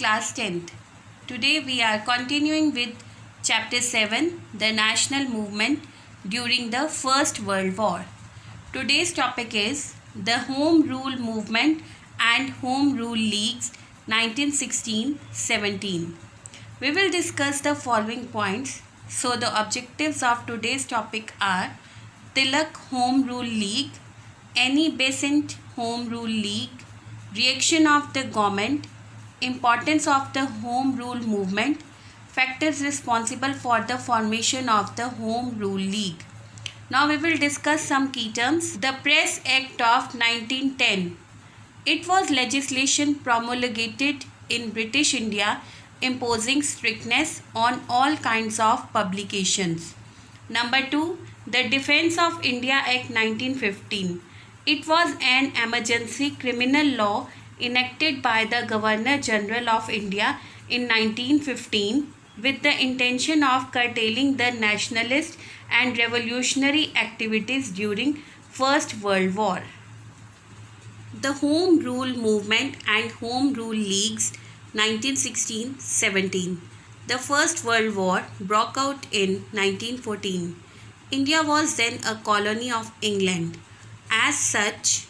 class 10th. Today we are continuing with chapter 7, the national movement during the First World War. Today's topic is the Home Rule Movement and Home Rule Leagues 1916-17. We will discuss the following points. So the objectives of today's topic are Tilak Home Rule League, Annie Besant Home Rule League, reaction of the government, importance of the Home Rule movement, factors responsible for the formation of the Home Rule League. Now we will discuss some key terms. The Press Act of 1910. It was legislation promulgated in British India imposing strictness on all kinds of publications. Number 2. The Defence of India Act 1915. It was an emergency criminal law enacted by the Governor General of India in 1915 with the intention of curtailing the nationalist and revolutionary activities during First World War. The Home Rule Movement and Home Rule Leagues 1916-17. The First World War broke out in 1914. India was then a colony of England. As such,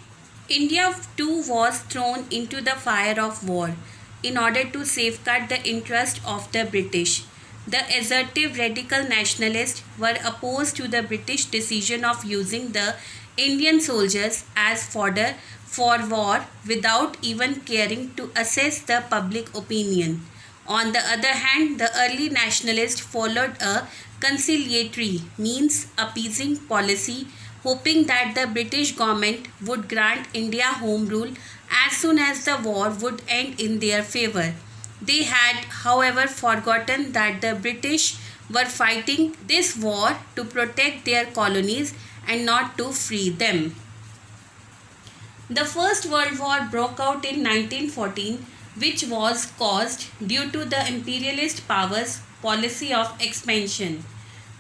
India too was thrown into the fire of war in order to safeguard the interest of the British. The assertive radical nationalists were opposed to the British decision of using the Indian soldiers as fodder for war without even caring to assess the public opinion. On the other hand, the early nationalists followed a conciliatory, means appeasing policy, hoping that the British government would grant India home rule as soon as the war would end in their favour. They had, however, forgotten that the British were fighting this war to protect their colonies and not to free them. The First World War broke out in 1914, which was caused due to the imperialist powers' policy of expansion.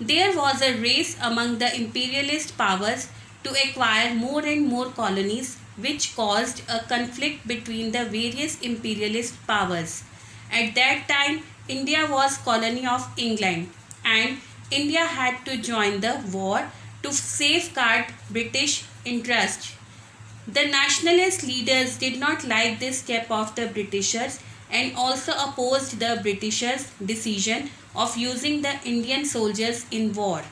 There was a race among the imperialist powers to acquire more and more colonies, which caused a conflict between the various imperialist powers. At that time, India was colony of England, and India had to join the war to safeguard British interests. The nationalist leaders did not like this step of the Britishers and also opposed the Britishers' decision of using the Indian soldiers in war.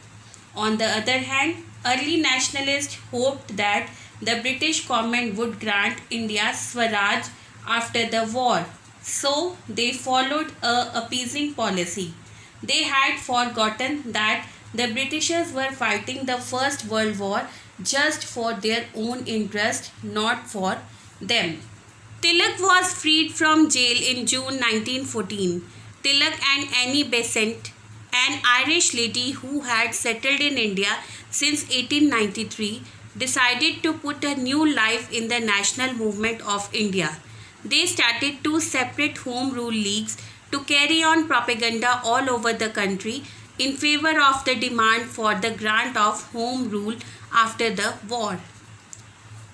On the other hand, early nationalists hoped that the British government would grant India Swaraj after the war, so they followed a appeasing policy. They had forgotten that the Britishers were fighting the First World War just for their own interest, not for them. Tilak was freed from jail in June 1914. Tilak and Annie Besant, an Irish lady who had settled in India since 1893, decided to put a new life in the national movement of India. They started two separate home rule leagues to carry on propaganda all over the country in favor of the demand for the grant of home rule after the war.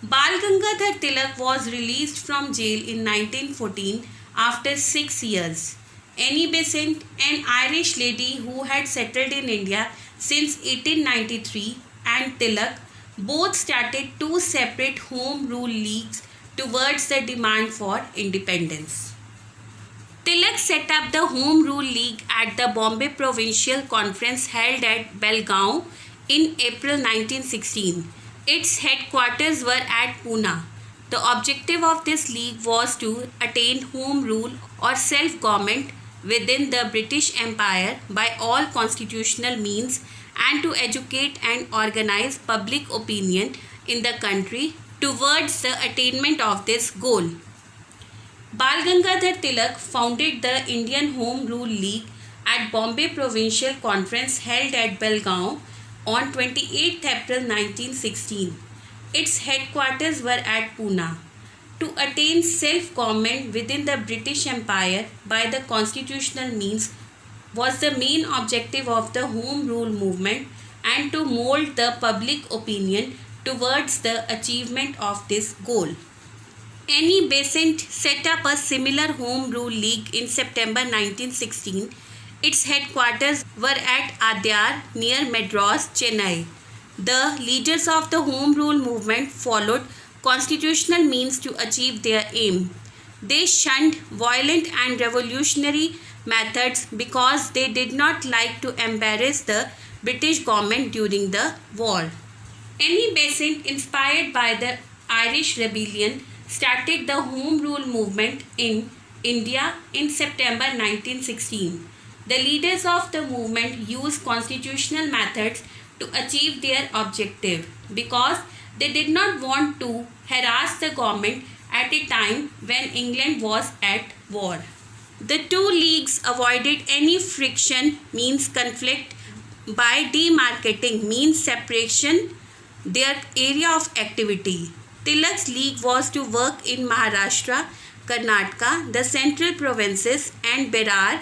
Bal Gangadhar Tilak was released from jail in 1914 after 6 years. Annie Besant, an Irish lady who had settled in India since 1893, and Tilak both started two separate home rule leagues towards the demand for independence. Tilak set up the Home Rule League at the Bombay Provincial Conference held at Belgaum in April 1916. Its headquarters were at Pune. The objective of this league was to attain home rule or self-government within the British Empire by all constitutional means and to educate and organize public opinion in the country towards the attainment of this goal. Bal Gangadhar Tilak founded the Indian Home Rule League at Bombay Provincial Conference held at Belgaum on 28 April 1916. Its headquarters were at Pune. To attain self-government within the British Empire by the constitutional means was the main objective of the Home Rule movement, and to mold the public opinion towards the achievement of this goal. Annie Besant set up a similar Home Rule League in September 1916. Its headquarters were at Adyar near Madras, Chennai. The leaders of the Home Rule movement followed constitutional means to achieve their aim. They shunned violent and revolutionary methods because they did not like to embarrass the British government during the war. Annie Besant, inspired by the Irish Rebellion, started the Home Rule movement in India in September 1916. The leaders of the movement used constitutional methods to achieve their objective because they did not want to harass the government at a time when England was at war. The two leagues avoided any friction means conflict by demarcating means separation their area of activity. Tilak's league was to work in Maharashtra, Karnataka, the central provinces and Berar,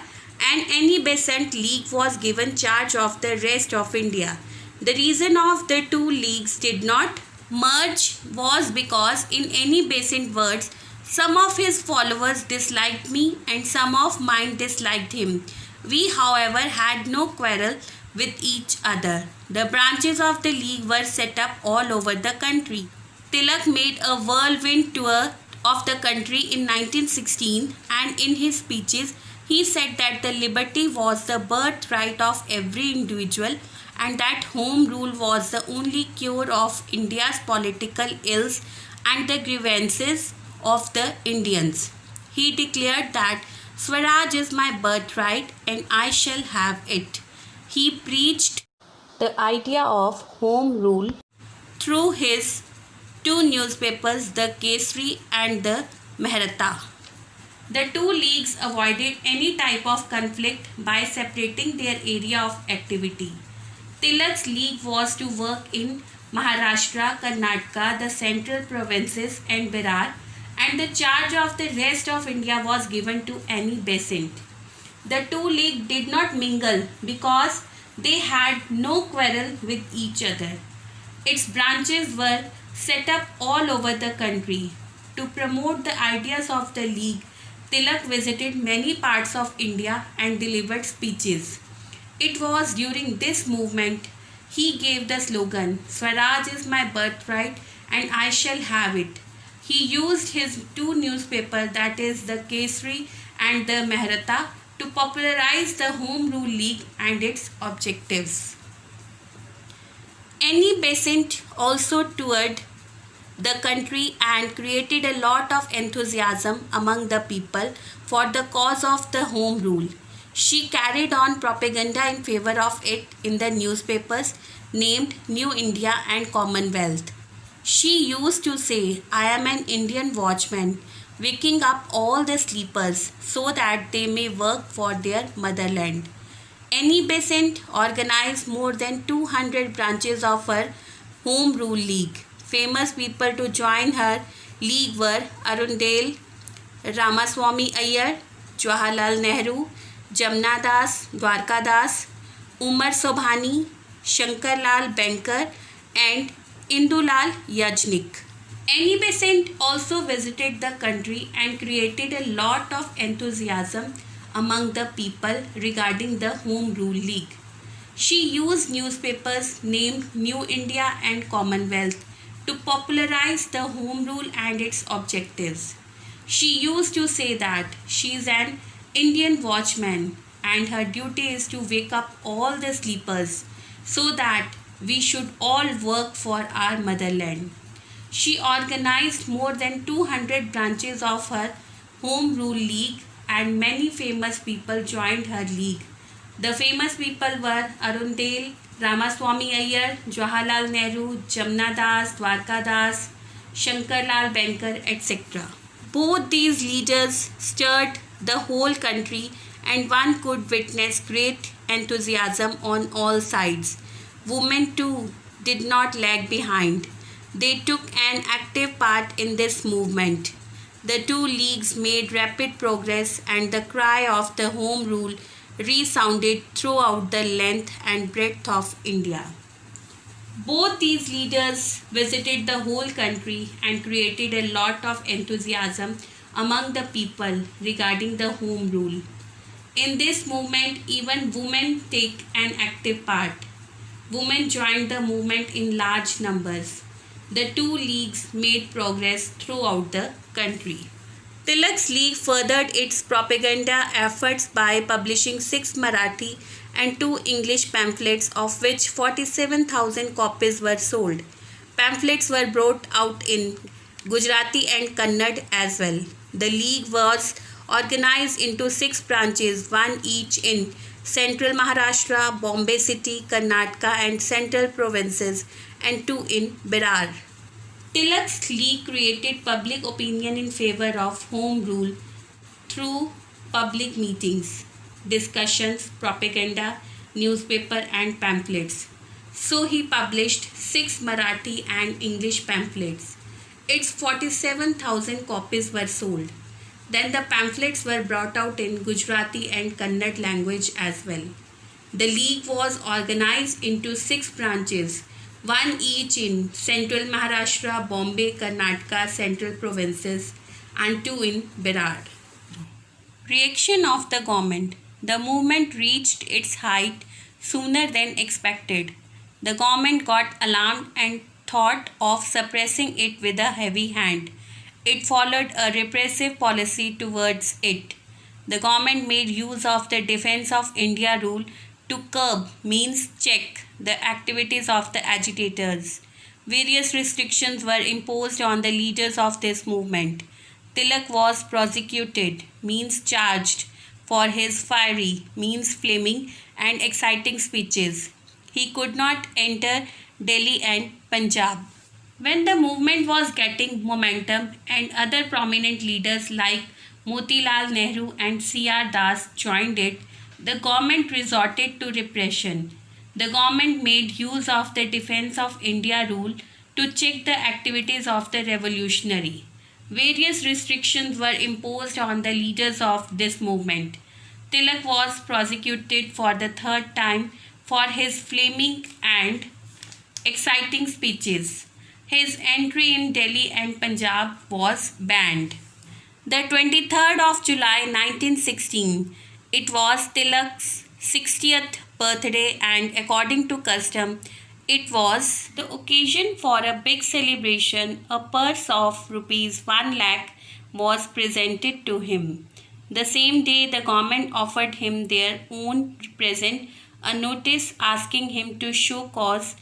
and Annie Besant league was given charge of the rest of India. The reason of the two leagues did not merge was because in Annie Besant words, some of his followers disliked me and some of mine disliked him. We, however, had no quarrel with each other. The branches of the league were set up all over the country. Tilak made a whirlwind tour of the country in 1916 and in his speeches he said that the liberty was the birthright of every individual and that home rule was the only cure of India's political ills and the grievances of the Indians. He declared that Swaraj is my birthright and I shall have it. He preached the idea of home rule through his two newspapers, the Kesari and the Mehrata. The two leagues avoided any type of conflict by separating their area of activity. Tilak's league was to work in Maharashtra, Karnataka, the central provinces and Berar, and the charge of the rest of India was given to Annie Besant. The two leagues did not mingle because they had no quarrel with each other. Its branches were set up all over the country. To promote the ideas of the league, Tilak visited many parts of India and delivered speeches. It was during this movement he gave the slogan, Swaraj is my birthright and I shall have it. He used his two newspapers, that is the Kesari and the Mehrata, to popularize the Home Rule League and its objectives. Annie Besant also toured the country and created a lot of enthusiasm among the people for the cause of the Home Rule. She carried on propaganda in favor of it in the newspapers named New India and Commonwealth. She used to say, I am an Indian watchman, waking up all the sleepers so that they may work for their motherland. Annie Besant organized more than 200 branches of her Home Rule League. Famous people to join her league were Arundel, Ramaswamy Iyer, Jawaharlal Nehru, Jamna Das, Dwarka Das, Umar Sobhani, Shankarlal Banker and Indulal Yajnik. Annie Besant also visited the country and created a lot of enthusiasm among the people regarding the Home Rule League. She used newspapers named New India and Commonwealth to popularize the Home Rule and its objectives. She used to say that she is an Indian watchman and her duty is to wake up all the sleepers so that we should all work for our motherland. She organized more than 200 branches of her Home Rule League and many famous people joined her league. The famous people were Arundel, Ramaswamy Iyer, Jawaharlal Nehru, Jamna Das, Dwarka Das, Shankarlal Banker, etc. Both these leaders stirred the whole country and one could witness great enthusiasm on all sides. Women too did not lag behind. They took an active part in this movement. The two leagues made rapid progress and the cry of the Home Rule resounded throughout the length and breadth of India. Both these leaders visited the whole country and created a lot of enthusiasm among the people regarding the home rule. In this movement, even women take an active part. Women joined the movement in large numbers. The two leagues made progress throughout the country. Tilak's League furthered its propaganda efforts by publishing six Marathi and two English pamphlets, of which 47,000 copies were sold. Pamphlets were brought out in Gujarati and Kannada as well. The League was organized into six branches, one each in Central Maharashtra, Bombay City, Karnataka, and Central Provinces, and two in Berar. Tilak's League created public opinion in favor of home rule through public meetings, discussions, propaganda, newspaper, and pamphlets. So he published six Marathi and English pamphlets. Its 47,000 copies were sold. Then the pamphlets were brought out in Gujarati and Kannada language as well. The league was organized into six branches, one each in Central Maharashtra, Bombay, Karnataka, Central Provinces, and two in Berar. Reaction of the government. The movement reached its height sooner than expected. The government got alarmed and thought of suppressing it with a heavy hand. It followed a repressive policy towards it. The government made use of the Defense of India rule to curb, means check, the activities of the agitators. Various restrictions were imposed on the leaders of this movement. Tilak was prosecuted, means charged, for his fiery, means flaming, and exciting speeches. He could not enter Delhi and Punjab. When the movement was getting momentum and other prominent leaders like Motilal Nehru and C.R. Das joined it, the government resorted to repression. The government made use of the Defense of India rule to check the activities of the revolutionary. Various restrictions were imposed on the leaders of this movement. Tilak was prosecuted for the third time for his flaming and exciting speeches. His entry in Delhi and Punjab was banned. The 23rd of July 1916, it was Tilak's 60th birthday, and according to custom, it was the occasion for a big celebration. A purse of rupees 1 lakh was presented to him. The same day, the government offered him their own present, a notice asking him to show cause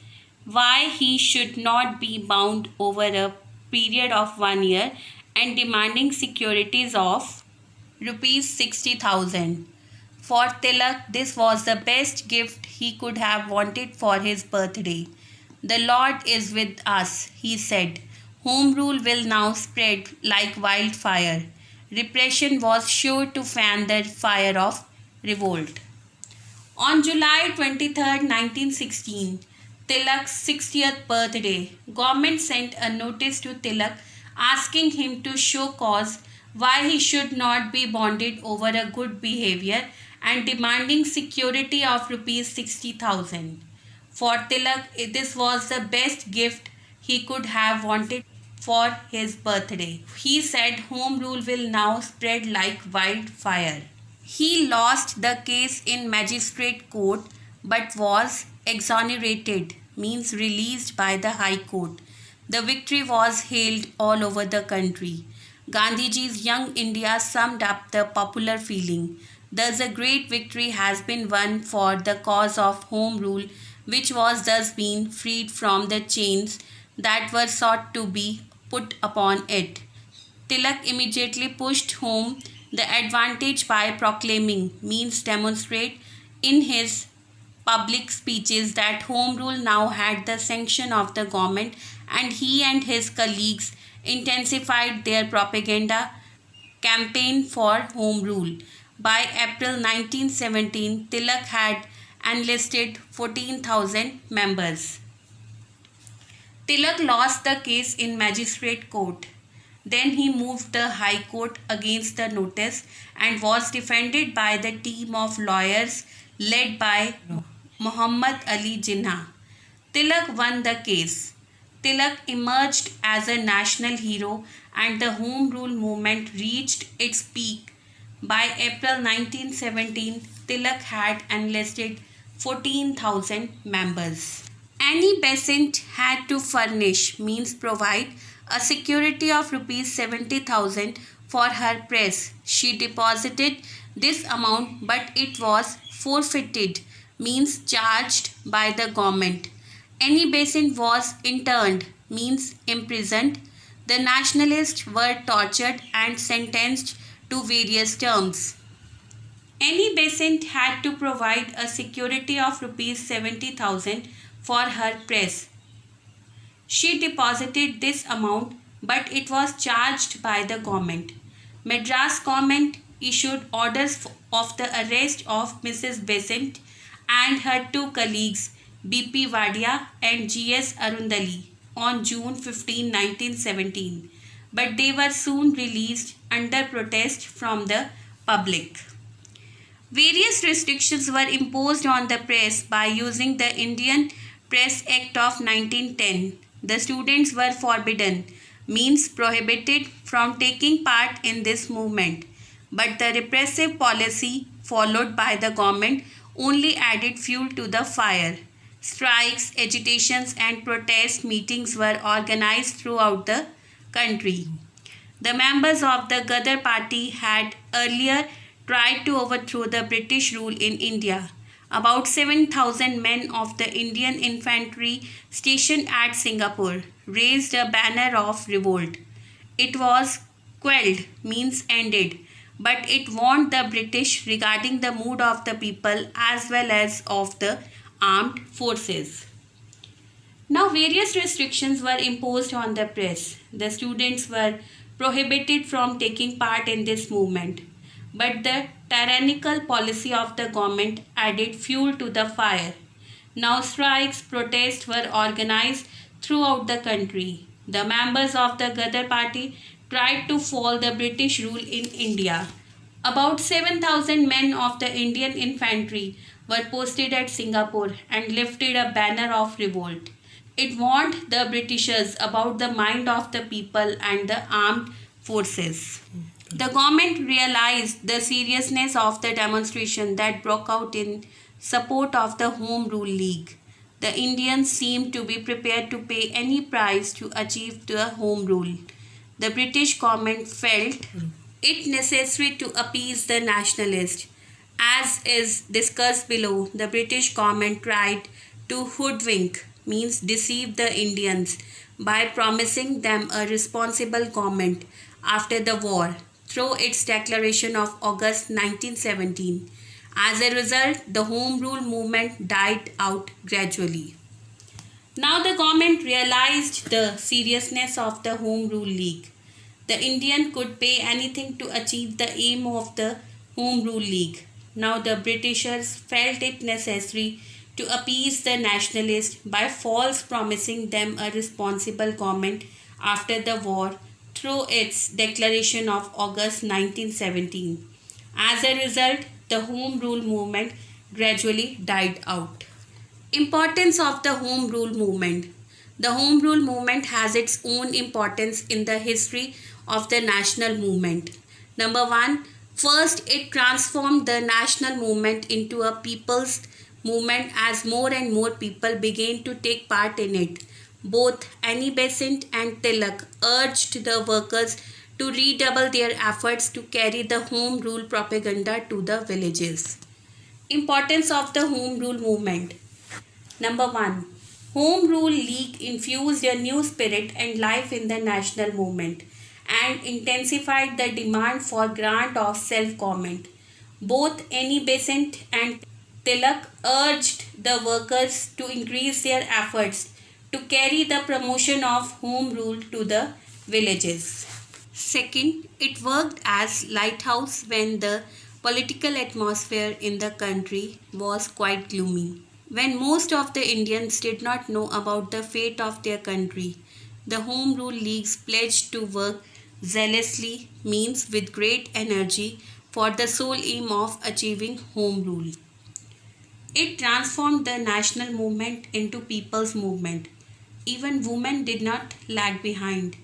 why he should not be bound over a period of 1 year and demanding securities of rupees 60,000. For Tilak, this was the best gift he could have wanted for his birthday. The Lord is with us, he said. Home rule will now spread like wildfire. Repression was sure to fan the fire of revolt. On July 23rd, 1916, Tilak's 60th birthday, government sent a notice to Tilak asking him to show cause why he should not be bonded over a good behavior and demanding security of rupees 60,000. For Tilak, this was the best gift he could have wanted for his birthday. He said home rule will now spread like wildfire. He lost the case in magistrate court but was exonerated, means released by the High Court. The victory was hailed all over the country. Gandhiji's Young India summed up the popular feeling. Thus, a great victory has been won for the cause of home rule, which was thus being freed from the chains that were sought to be put upon it. Tilak immediately pushed home the advantage by proclaiming, means demonstrate, in his public speeches that home rule now had the sanction of the government, and he and his colleagues intensified their propaganda campaign for home rule. By April 1917, Tilak had enlisted 14,000 members. Tilak lost the case in magistrate court. Then he moved the High Court against the notice and was defended by the team of lawyers led by Muhammad Ali Jinnah. Tilak won the case. Tilak emerged as a national hero and the Home Rule movement reached its peak. By April 1917, Tilak had enlisted 14,000 members. Annie Besant had to furnish, means provide, a security of rupees 70,000 for her press. She deposited this amount but it was forfeited, means charged by the government. Annie Besant was interned, means imprisoned. The nationalists were tortured and sentenced to various terms. Annie Besant had to provide a security of rupees 70,000 for her press. She deposited this amount but it was charged by the government. Madras government issued orders of the arrest of Mrs. Besant and her two colleagues B.P. Wadia and G.S. Arundali on June 15, 1917, but they were soon released under protest from the public. Various restrictions were imposed on the press by using the Indian Press Act of 1910. The students were forbidden, means prohibited from taking part in this movement, but the repressive policy followed by the government only added fuel to the fire. Strikes, agitations, and protest meetings were organized throughout the country. The members of the Ghadar party had earlier tried to overthrow the British rule in India. About 7,000 men of the Indian infantry stationed at Singapore raised a banner of revolt. It was quelled, means ended, but it warned the British regarding the mood of the people as well as of the armed forces. Now, various restrictions were imposed on the press. The students were prohibited from taking part in this movement, but the tyrannical policy of the government added fuel to the fire. Now, strikes, protests were organized throughout the country. The members of the Ghadar party tried to fall the British rule in India. About 7,000 men of the Indian infantry were posted at Singapore and lifted a banner of revolt. It warned the Britishers about the mind of the people and the armed forces. The government realized the seriousness of the demonstration that broke out in support of the Home Rule League. The Indians seemed to be prepared to pay any price to achieve the Home Rule. The British government felt it necessary to appease the nationalists. As is discussed below, the British government tried to hoodwink, means deceive the Indians by promising them a responsible government after the war through its declaration of August 1917. As a result, the Home Rule movement died out gradually. Now the government realized the seriousness of the Home Rule League. The Indian could pay anything to achieve the aim of the Home Rule League. Now the Britishers felt it necessary to appease the nationalists by false promising them a responsible government after the war through its declaration of August 1917. As a result, the Home Rule movement gradually died out. Importance of the Home Rule movement. The Home Rule movement has its own importance in the history of the national movement. Number one, first, it transformed the national movement into a people's movement as more and more people began to take part in it. Both Annie Besant and Tilak urged the workers to redouble their efforts to carry the Home Rule propaganda to the villages. Importance of the Home Rule movement. Number one, Home Rule League infused a new spirit and life in the national movement and intensified the demand for grant of self-government. Both Annie Besant and Tilak urged the workers to increase their efforts to carry the promotion of home rule to the villages. Second, it worked as lighthouse when the political atmosphere in the country was quite gloomy. When most of the Indians did not know about the fate of their country, the Home Rule Leagues pledged to work zealously, means with great energy, for the sole aim of achieving Home Rule. It transformed the national movement into people's movement. Even women did not lag behind.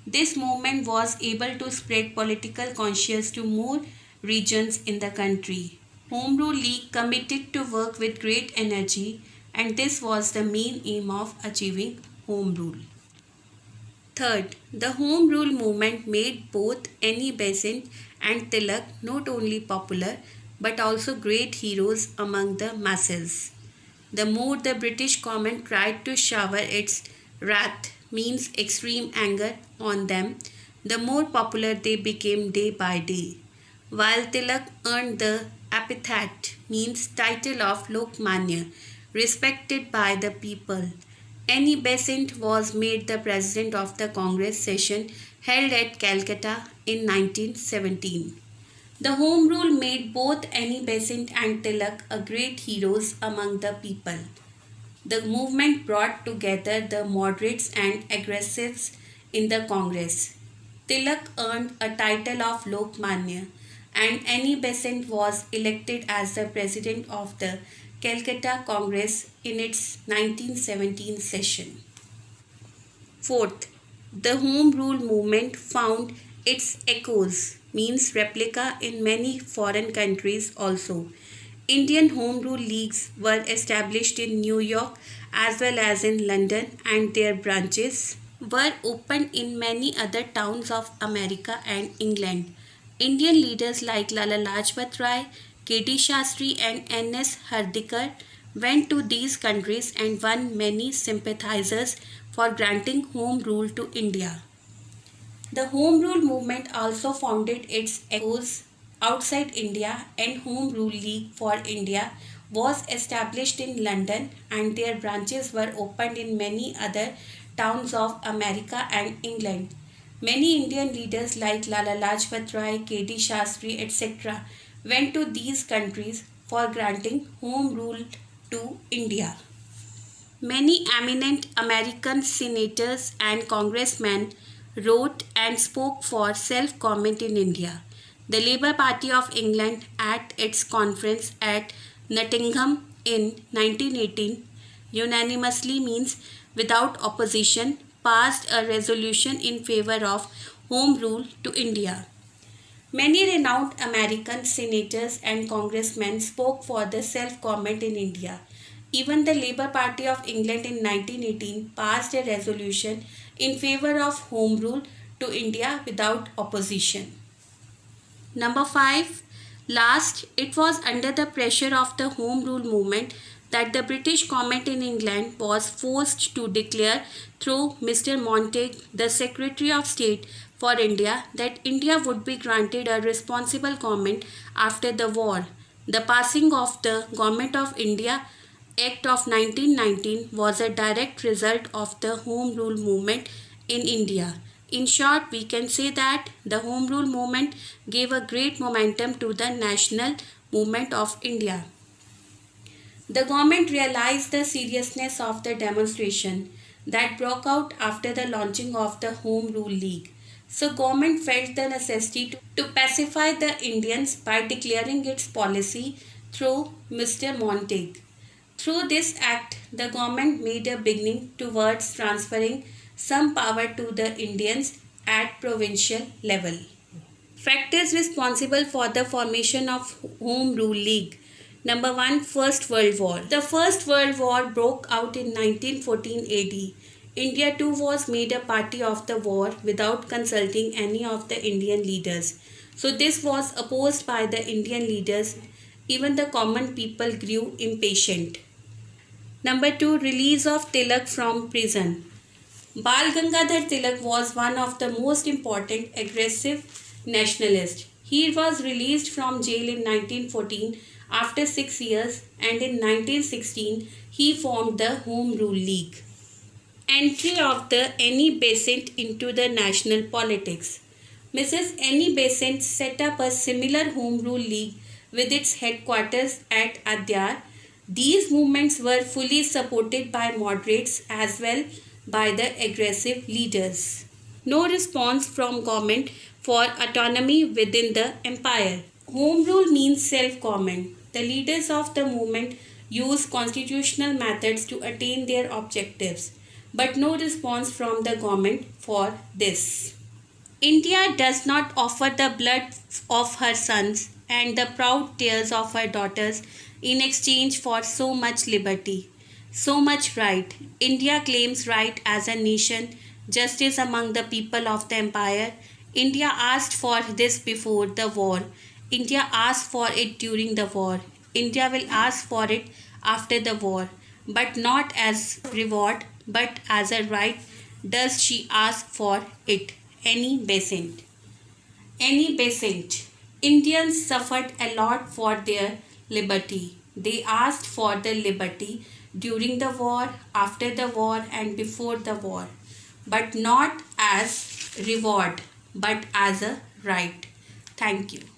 This movement was able to spread political conscience to more regions in the country. Home Rule League committed to work with great energy, and this was the main aim of achieving Home Rule. Third, the Home Rule movement made both Annie Besant and Tilak not only popular but also great heroes among the masses. The more the British government tried to shower its wrath, means extreme anger, on them, the more popular they became day by day. While Tilak earned the epithet, means title of Lokmanya, respected by the people, Annie Besant was made the president of the Congress session held at Calcutta in 1917. The Home Rule made both Annie Besant and Tilak a great heroes among the people. The movement brought together the moderates and aggressives in the Congress. Tilak earned a title of Lokmanya, and Annie Besant was elected as the president of the Calcutta Congress in its 1917 session. Fourth, the Home Rule movement found its echoes, means replica, in many foreign countries also. Indian Home Rule Leagues were established in New York as well as in London, and their branches were opened in many other towns of America and England. Indian leaders like Lala Lajpat Rai, K.D. Shastri, and N.S. Hardikar went to these countries and won many sympathizers for granting Home Rule to India. The Home Rule movement also founded its echoes outside India, and Home Rule League for India was established in London, and their branches were opened in many other towns of America and England. Many Indian leaders like Lala Lajpat Rai, K.D. Shastri, etc. went to these countries for granting Home Rule to India. Many eminent American senators and congressmen wrote and spoke for self-government in India. The Labour Party of England, at its conference at Nottingham in 1918, unanimously, means without opposition, passed a resolution in favour of Home Rule to India. Many renowned American senators and congressmen spoke for the self-government in India. Even the Labour Party of England in 1918 passed a resolution in favour of Home Rule to India without opposition. Number 5. Last, it was under the pressure of the Home Rule movement that the British government in England was forced to declare through Mr. Montague, the Secretary of State for India, that India would be granted a responsible government after the war. The passing of the Government of India Act of 1919 was a direct result of the Home Rule movement in India. In short, we can say that the Home Rule movement gave a great momentum to the national movement of India. The government realized the seriousness of the demonstration that broke out after the launching of the Home Rule League. So government felt the necessity to pacify the Indians by declaring its policy through Mr. Montague. Through this act, the government made a beginning towards transferring some power to the Indians at provincial level. Factors responsible for the formation of Home Rule League. Number 1. First World War. The First World War broke out in 1914 AD. India too was made a party of the war without consulting any of the Indian leaders. So this was opposed by the Indian leaders. Even the common people grew impatient. Number 2. Release of Tilak from prison. Bal Gangadhar Tilak was one of the most important aggressive nationalists. He was released from jail in 1914 after 6 years, and in 1916 he formed the Home Rule League. Entry of the Annie Besant into the national politics. Mrs. Annie Besant set up a similar Home Rule League with its headquarters at Adyar. These movements were fully supported by moderates as well by the aggressive leaders. No response from government for autonomy within the empire. Home rule means self-government. The leaders of the movement use constitutional methods to attain their objectives, but no response from the government for this. India does not offer the blood of her sons and the proud tears of her daughters in exchange for so much liberty, so much right. India claims right as a nation, justice among the people of the empire. India asked for this before the war. India asked for it during the war. India will ask for it after the war, but not as reward, but as a right. Does she ask for it? Annie Besant. Annie Besant. Indians suffered a lot for their liberty. They asked for the liberty during the war, after the war, and before the war, but not as reward, but as a right. Thank you.